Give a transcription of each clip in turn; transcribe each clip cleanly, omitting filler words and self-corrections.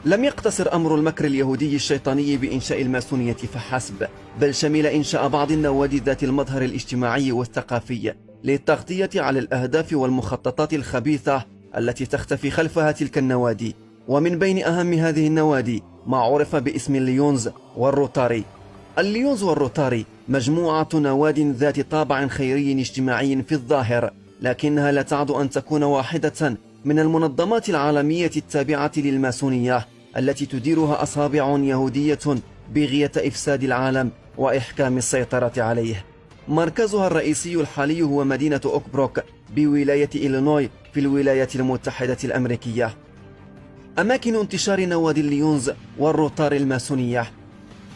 لم يقتصر أمر المكر اليهودي الشيطاني بإنشاء الماسونية فحسب، بل شمل إنشاء بعض النوادي ذات المظهر الاجتماعي والثقافي للتغطية على الأهداف والمخططات الخبيثة التي تختفي خلفها تلك النوادي. ومن بين أهم هذه النوادي ما عرف باسم الليونز والروتاري. الليونز والروتاري مجموعة نواد ذات طابع خيري اجتماعي في الظاهر، لكنها لا تعد أن تكون واحدة من المنظمات العالمية التابعة للماسونية التي تديرها أصابع يهودية بغية إفساد العالم وإحكام السيطرة عليه. مركزها الرئيسي الحالي هو مدينة أوكبروك بولاية إلينوي في الولايات المتحدة الأمريكية. أماكن انتشار نوادي الليونز والروتاري الماسونية: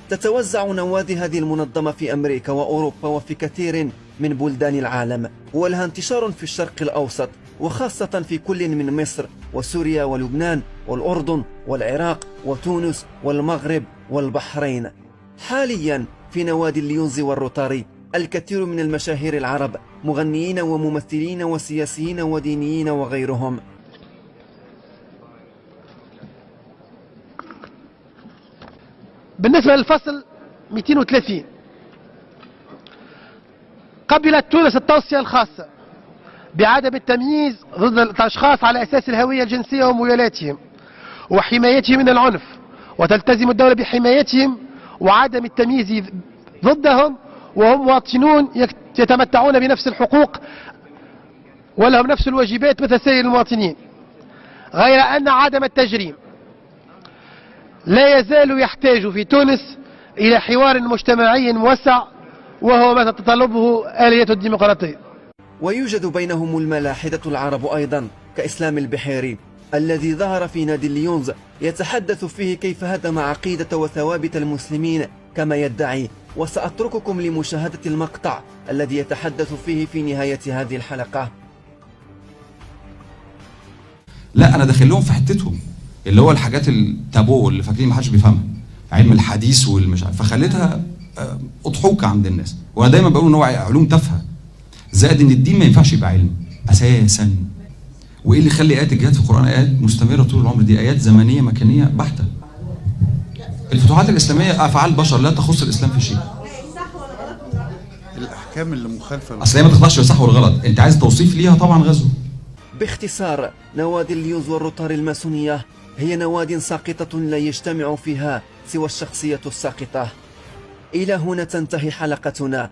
تتوزع نوادي هذه المنظمة في أمريكا وأوروبا وفي كثير من بلدان العالم، ولها انتشار في الشرق الأوسط وخاصة في كل من مصر وسوريا ولبنان والأردن والعراق وتونس والمغرب والبحرين. حاليا في نوادي الليونز والروتاري الكثير من المشاهير العرب، مغنيين وممثلين وسياسيين ودينيين وغيرهم. بالنسبة للفصل 230، قبلت تونس التوصية الخاصة بعدم التمييز ضد الأشخاص على أساس الهوية الجنسية وميولاتهم وحمايتهم من العنف، وتلتزم الدولة بحمايتهم وعدم التمييز ضدهم، وهم مواطنون يتمتعون بنفس الحقوق ولهم نفس الواجبات مثل سائر المواطنين، غير أن عدم التجريم لا يزال يحتاج في تونس إلى حوار مجتمعي موسع، وهو ما تتطلبه آلية الديمقراطية. ويوجد بينهم الملاحدة العرب أيضا كإسلام البحيري الذي ظهر في نادي الليونز يتحدث فيه كيف هدم عقيدة وثوابت المسلمين كما يدعي. وسأترككم لمشاهدة المقطع الذي يتحدث فيه في نهاية هذه الحلقة. لا، أنا داخل لهم في حتتهم اللي هو الحاجات التابو اللي فاكرين ما حدش بيفهمها، علم الحديث والمش عارف، فخليتها اضحوكه عند الناس. وانا دايما بقول ان هو علوم تافهه، زائد ان الدين ما ينفعش يبقى علم اساسا. وايه اللي يخلي ايات الجهاد في القران ايات مستمره طول العمر؟ دي ايات زمنيه مكانيه بحته. الفتوحات الاسلاميه افعال بشر لا تخص الاسلام في شيء. الاحكام اللي مخالفه اصل هي ما تخضعش للصح والغلط، انت عايز توصيف ليها طبعا غزو. باختصار، نوادي الليونز والروتاري الماسونية هي نواد ساقطة لا يجتمع فيها سوى الشخصية الساقطة. إلى هنا تنتهي حلقتنا.